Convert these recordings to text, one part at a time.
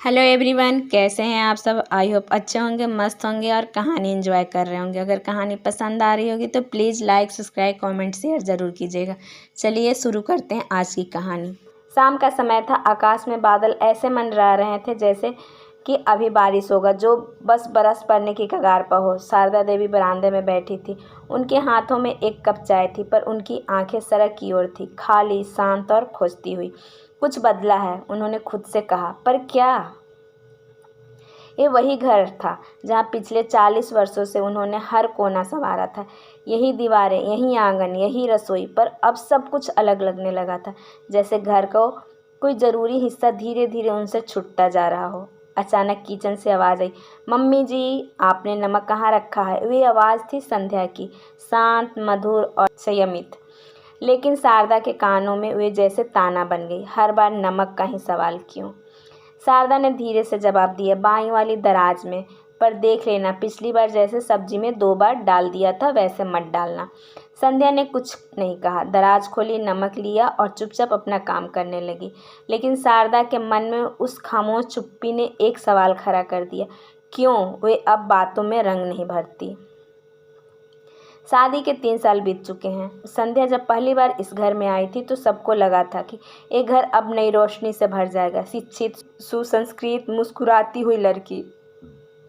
Hello everyone, कैसे हैं आप सब। आई होप अच्छे होंगे, मस्त होंगे और कहानी एंजॉय कर रहे होंगे। अगर कहानी पसंद आ रही होगी तो please like, subscribe, comment, share ज़रूर कीजिएगा। चलिए शुरू करते हैं आज की कहानी। शाम का समय था। आकाश में बादल ऐसे मंडरा रहे थे जैसे कि अभी बारिश होगा, जो बस बरस पड़ने की कगार पर हो। शारदा देवी बरामदे में बैठी थी। उनके हाथों में एक कप चाय थी, पर उनकी आंखें सड़क की ओर थी, खाली, शांत और खोजती हुई। कुछ बदला है, उन्होंने खुद से कहा, पर क्या? ये वही घर था जहाँ पिछले 40 वर्षों से उन्होंने हर कोना संवारा था। यही दीवारें, यही आंगन, यही रसोई। पर अब सब कुछ अलग लगने लगा था, जैसे घर को कोई ज़रूरी हिस्सा धीरे धीरे उनसे छूटता जा रहा हो। अचानक किचन से आवाज़ आई, मम्मी जी, आपने नमक कहाँ रखा है? वे आवाज़ थी संध्या की, शांत, मधुर और संयमित। लेकिन शारदा के कानों में वे जैसे ताना बन गई। हर बार नमक का ही सवाल क्यों? शारदा ने धीरे से जवाब दिया, बाईं वाली दराज में। पर देख लेना, पिछली बार जैसे सब्जी में 2 बार डाल दिया था वैसे मत डालना। संध्या ने कुछ नहीं कहा। दराज खोली, नमक लिया और चुपचाप अपना काम करने लगी। लेकिन शारदा के मन में उस खामोश चुप्पी ने एक सवाल खड़ा कर दिया, क्यों वे अब बातों में रंग नहीं भरती? शादी के 3 साल बीत चुके हैं। संध्या जब पहली बार इस घर में आई थी तो सबको लगा था कि ये घर अब नई रोशनी से भर जाएगा। शिक्षित, सुसंस्कृत, मुस्कुराती हुई लड़की,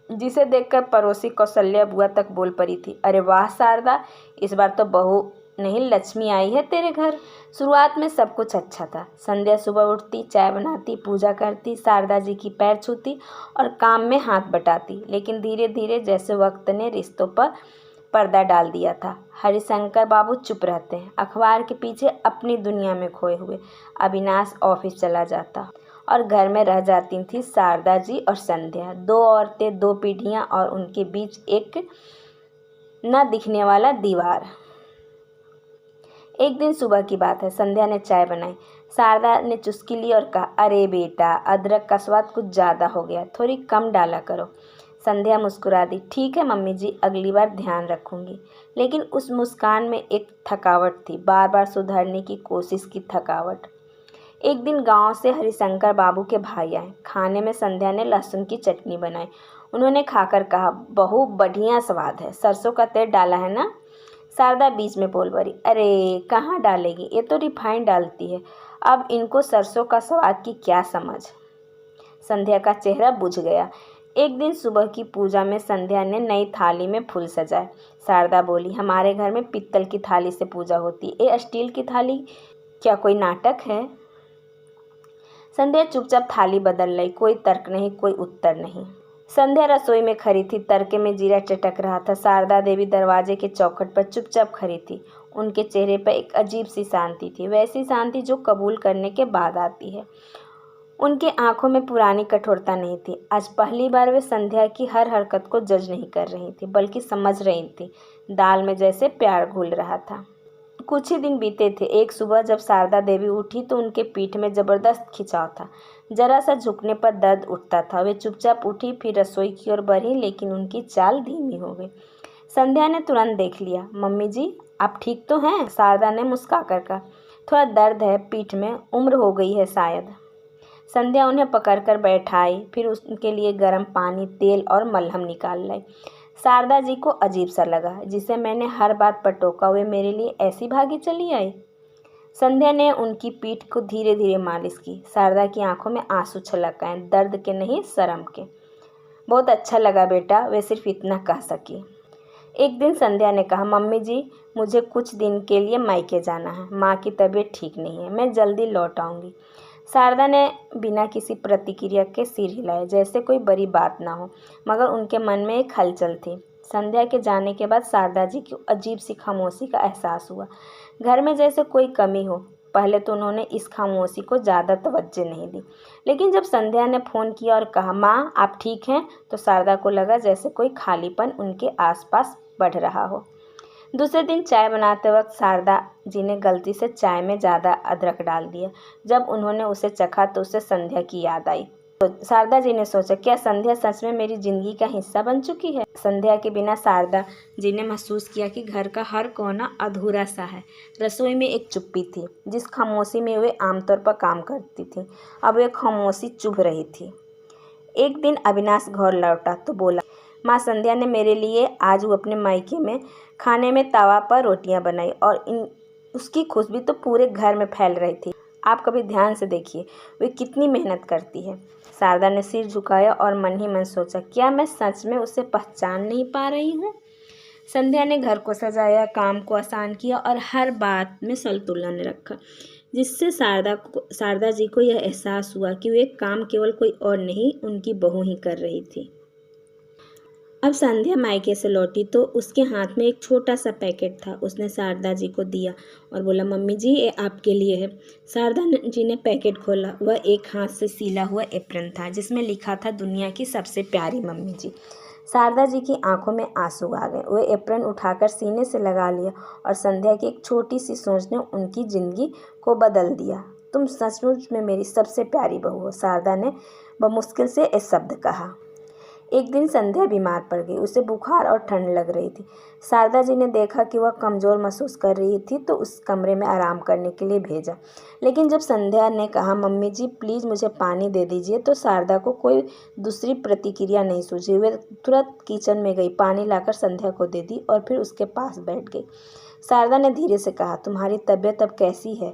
जिसे देखकर पड़ोसी कौशल्या बुआ तक बोल पड़ी थी, अरे वाह शारदा, इस बार तो बहू नहीं लक्ष्मी आई है तेरे घर। शुरुआत में सब कुछ अच्छा था। संध्या सुबह उठती, चाय बनाती, पूजा करती, शारदा जी की पैर छूती और काम में हाथ बटाती। लेकिन धीरे धीरे जैसे वक्त ने रिश्तों पर पर्दा डाल दिया था। हरिशंकर बाबू चुप रहते हैं, अखबार के पीछे अपनी दुनिया में खोए हुए। अविनाश ऑफिस चला जाता और घर में रह जाती थी शारदा जी और संध्या। 2 औरतें, 2 पीढ़ियां और उनके बीच एक न दिखने वाला दीवार। एक दिन सुबह की बात है। संध्या ने चाय बनाई। शारदा ने चुस्की ली और कहा, अरे बेटा, अदरक का स्वाद कुछ ज़्यादा हो गया, थोड़ी कम डाला करो। संध्या मुस्कुरा दी, ठीक है मम्मी जी, अगली बार ध्यान रखूंगी। लेकिन उस मुस्कान में एक थकावट थी, बार बार सुधरने की कोशिश की थकावट। एक दिन गांव से हरिशंकर बाबू के भाई आए। खाने में संध्या ने लहसुन की चटनी बनाई। उन्होंने खाकर कहा, बहू बढ़िया स्वाद है, सरसों का तेल डाला है ना? शारदा बीच में बोल पड़ी, अरे कहाँ डालेगी, ये तो रिफाइंड डालती है, अब इनको सरसों का स्वाद की क्या समझ। संध्या का चेहरा बुझ गया। एक दिन सुबह की पूजा में संध्या ने नई थाली में फूल सजाए। शारदा बोली, हमारे घर में पित्तल की थाली से पूजा होती, ये स्टील की थाली क्या कोई नाटक है? संध्या चुपचाप थाली बदल ली। कोई तर्क नहीं, कोई उत्तर नहीं। संध्या रसोई में खड़ी थी, तड़के में जीरा चटक रहा था। शारदा देवी दरवाजे के चौखट पर चुपचाप खड़ी थी। उनके चेहरे पर एक अजीब सी शांति थी, वैसी शांति जो कबूल करने के बाद आती है। उनकी आंखों में पुरानी कठोरता नहीं थी। आज पहली बार वे संध्या की हर हरकत को जज नहीं कर रही थी, बल्कि समझ रही थी। दाल में जैसे प्यार घुल रहा था। कुछ ही दिन बीते थे। एक सुबह जब शारदा देवी उठी तो उनके पीठ में जबरदस्त खिंचाव था। जरा सा झुकने पर दर्द उठता था। वे चुपचाप उठी, फिर रसोई की ओर बढ़ी, लेकिन उनकी चाल धीमी हो गई। संध्या ने तुरंत देख लिया। मम्मी जी, आप ठीक तो हैं? शारदा ने मुस्कुराकर कहा, थोड़ा दर्द है पीठ में, उम्र हो गई है शायद। संध्या उन्हें पकड़कर बैठाई, फिर उनके लिए गर्म पानी, तेल और मलहम निकाल लाई। शारदा जी को अजीब सा लगा, जिसे मैंने हर बात पर टोका, वे मेरे लिए ऐसी भागी चली आई। संध्या ने उनकी पीठ को धीरे धीरे मालिश की। शारदा की आंखों में आंसू छलक आए, दर्द के नहीं, शर्म के। बहुत अच्छा लगा बेटा, वे सिर्फ इतना कह सकी। एक दिन संध्या ने कहा, मम्मी जी, मुझे कुछ दिन के लिए मायके जाना है, माँ की तबीयत ठीक नहीं है, मैं जल्दी लौट आऊँगी। शारदा ने बिना किसी प्रतिक्रिया के सिर हिलाया, जैसे कोई बड़ी बात ना हो, मगर उनके मन में एक हलचल थी। संध्या के जाने के बाद शारदा जी की अजीब सी खामोशी का एहसास हुआ। घर में जैसे कोई कमी हो। पहले तो उन्होंने इस खामोशी को ज़्यादा तवज्जो नहीं दी, लेकिन जब संध्या ने फ़ोन किया और कहा, माँ आप ठीक हैं, तो शारदा को लगा जैसे कोई खालीपन उनके आसपास बढ़ रहा हो। दूसरे दिन चाय बनाते वक्त शारदा जी ने गलती से चाय में ज़्यादा अदरक डाल दिया। जब उन्होंने उसे चखा तो उसे संध्या की याद आई। तो शारदा जी ने सोचा, क्या संध्या सच में मेरी ज़िंदगी का हिस्सा बन चुकी है? संध्या के बिना शारदा जी ने महसूस किया कि घर का हर कोना अधूरा सा है। रसोई में एक चुप्पी थी, जिस खामोशी में वे आमतौर पर काम करती थी। अब वे खामोशी चुभ रही थी। एक दिन अविनाश घर लौटा तो बोला, माँ संध्या ने मेरे लिए आज वो अपने मायके में खाने में तवा पर रोटियां बनाई और उसकी खुशबू तो पूरे घर में फैल रही थी। आप कभी ध्यान से देखिए वे कितनी मेहनत करती है। शारदा ने सिर झुकाया और मन ही मन सोचा, क्या मैं सच में उसे पहचान नहीं पा रही हूँ। संध्या ने घर को सजाया, काम को आसान किया और हर बात में संतुलन रखा, जिससे शारदा जी को यह एहसास हुआ कि वे काम केवल कोई और नहीं, उनकी बहू ही कर रही थी। अब संध्या मायके से लौटी तो उसके हाथ में एक छोटा सा पैकेट था। उसने शारदा जी को दिया और बोला, मम्मी जी ये आपके लिए है। शारदा जी ने पैकेट खोला। वह एक हाथ से सिला हुआ एप्रन था जिसमें लिखा था, दुनिया की सबसे प्यारी मम्मी जी। शारदा जी की आंखों में आंसू आ गए। वह एप्रन उठाकर सीने से लगा लिया और संध्या की एक छोटी सी सोच ने उनकी जिंदगी को बदल दिया। तुम सचमुच में मेरी सबसे प्यारी बहू हो, शारदा ने बमुश्किल से ये शब्द कहा। एक दिन संध्या बीमार पड़ गई। उसे बुखार और ठंड लग रही थी। शारदा जी ने देखा कि वह कमज़ोर महसूस कर रही थी तो उस कमरे में आराम करने के लिए भेजा। लेकिन जब संध्या ने कहा, मम्मी जी प्लीज़ मुझे पानी दे दीजिए, तो शारदा को कोई दूसरी प्रतिक्रिया नहीं सूझी। वे तुरंत किचन में गई, पानी लाकर संध्या को दे दी और फिर उसके पास बैठ गई। शारदा ने धीरे से कहा, तुम्हारी तबीयत अब कैसी है?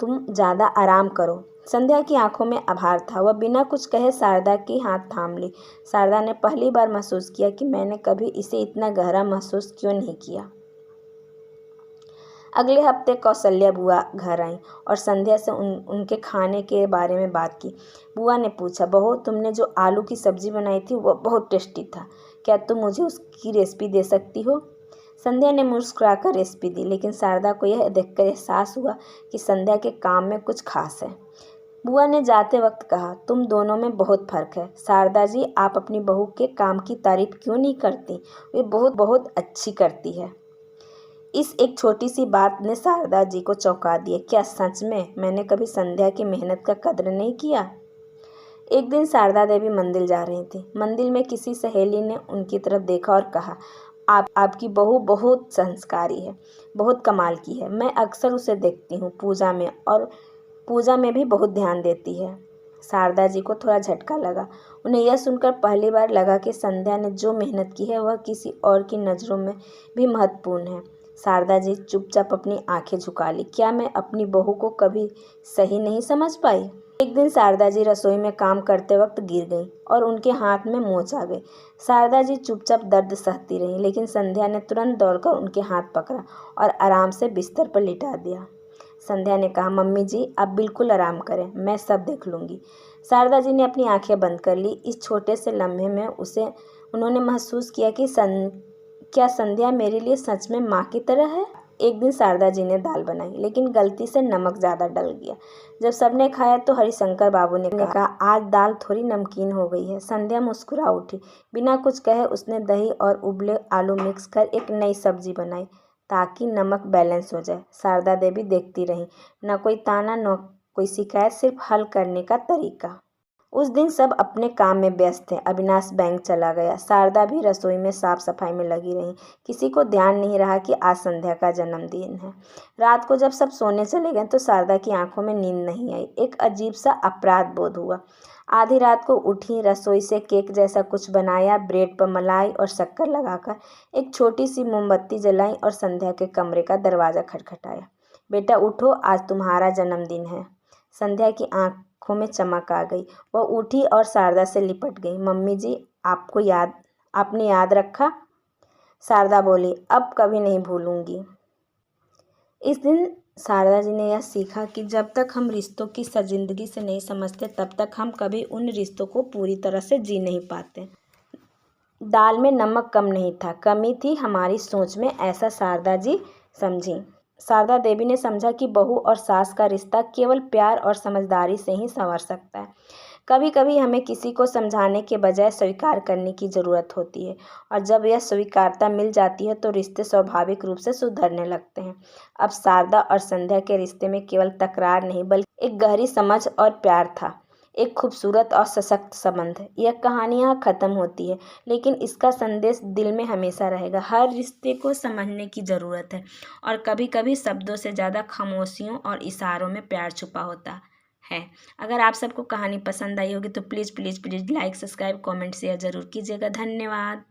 तुम ज़्यादा आराम करो। संध्या की आंखों में आभार था। वह बिना कुछ कहे शारदा की हाथ थाम ली। शारदा ने पहली बार महसूस किया कि मैंने कभी इसे इतना गहरा महसूस क्यों नहीं किया। अगले हफ्ते कौशल्या बुआ घर आई और संध्या से उनके खाने के बारे में बात की। बुआ ने पूछा, बहू तुमने जो आलू की सब्जी बनाई थी वह बहुत टेस्टी था, क्या तुम मुझे उसकी रेसिपी दे सकती हो? संध्या ने मुस्कुराकर रेसिपी दी, लेकिन शारदा को यह देखकर एहसास हुआ कि संध्या के काम में कुछ खास है। बुआ ने जाते वक्त कहा, तुम दोनों में बहुत फर्क है। शारदा जी, आप अपनी बहू के काम की तारीफ क्यों नहीं करती? वे बहुत बहुत अच्छी करती है। इस एक छोटी सी बात ने शारदा जी को चौंका दिया। क्या सच में मैंने कभी संध्या की मेहनत का कद्र नहीं किया? एक दिन शारदा देवी मंदिर जा रही थी। मंदिर में किसी सहेली ने उनकी तरफ देखा और कहा, आपकी बहू बहुत संस्कारी है, बहुत कमाल की है। मैं अक्सर उसे देखती हूँ पूजा में भी बहुत ध्यान देती है। शारदा जी को थोड़ा झटका लगा। उन्हें यह सुनकर पहली बार लगा कि संध्या ने जो मेहनत की है वह किसी और की नज़रों में भी महत्वपूर्ण है। शारदा जी चुपचाप अपनी आंखें झुका ली। क्या मैं अपनी बहू को कभी सही नहीं समझ पाई? एक दिन शारदा जी रसोई में काम करते वक्त गिर गईं और उनके हाथ में मोच आ गई। शारदा जी चुपचाप दर्द सहती रहीं, लेकिन संध्या ने तुरंत दौड़कर उनके हाथ पकड़ा और आराम से बिस्तर पर लिटा दिया। संध्या ने कहा, मम्मी जी आप बिल्कुल आराम करें, मैं सब देख लूँगी। शारदा जी ने अपनी आंखें बंद कर ली। इस छोटे से लम्हे में उन्होंने महसूस किया कि क्या संध्या मेरे लिए सच में माँ की तरह है? एक दिन शारदा जी ने दाल बनाई, लेकिन गलती से नमक ज़्यादा डल गया। जब सबने खाया तो हरिशंकर बाबू ने कहा, आज दाल थोड़ी नमकीन हो गई है। संध्या मुस्कुरा उठी। बिना कुछ कहे उसने दही और उबले आलू मिक्स कर एक नई सब्जी बनाई ताकि नमक बैलेंस हो जाए। शारदा देवी देखती रही, न कोई ताना न कोई शिकायत, सिर्फ हल करने का तरीका। उस दिन सब अपने काम में व्यस्त थे। अविनाश बैंक चला गया। शारदा भी रसोई में साफ सफाई में लगी रही। किसी को ध्यान नहीं रहा कि आज संध्या का जन्मदिन है। रात को जब सब सोने चले गए तो शारदा की आंखों में नींद नहीं आई। एक अजीब सा अपराध बोध हुआ। आधी रात को उठी, रसोई से केक जैसा कुछ बनाया, ब्रेड पर मलाई और शक्कर लगाकर एक छोटी सी मोमबत्ती जलाई और संध्या के कमरे का दरवाज़ा खटखटाया। बेटा उठो, आज तुम्हारा जन्मदिन है। संध्या की आंखों में चमक आ गई। वह उठी और शारदा से लिपट गई। मम्मी जी आपने याद रखा? शारदा बोली, अब कभी नहीं भूलूंगी। इस दिन शारदा जी ने यह सीखा कि जब तक हम रिश्तों की जिंदगी से नहीं समझते तब तक हम कभी उन रिश्तों को पूरी तरह से जी नहीं पाते। दाल में नमक कम नहीं था, कमी थी हमारी सोच में, ऐसा शारदा जी समझी। शारदा देवी ने समझा कि बहू और सास का रिश्ता केवल प्यार और समझदारी से ही संवर सकता है। कभी कभी हमें किसी को समझाने के बजाय स्वीकार करने की ज़रूरत होती है, और जब यह स्वीकारता मिल जाती है तो रिश्ते स्वाभाविक रूप से सुधरने लगते हैं। अब शारदा और संध्या के रिश्ते में केवल तकरार नहीं बल्कि एक गहरी समझ और प्यार था, एक खूबसूरत और सशक्त संबंध। यह कहानी यहाँ ख़त्म होती है, लेकिन इसका संदेश दिल में हमेशा रहेगा। हर रिश्ते को समझने की ज़रूरत है, और कभी कभी शब्दों से ज़्यादा खामोशियों और इशारों में प्यार छुपा होता है। अगर आप सबको कहानी पसंद आई होगी तो please please please like, subscribe, comment, share ज़रूर कीजिएगा। धन्यवाद।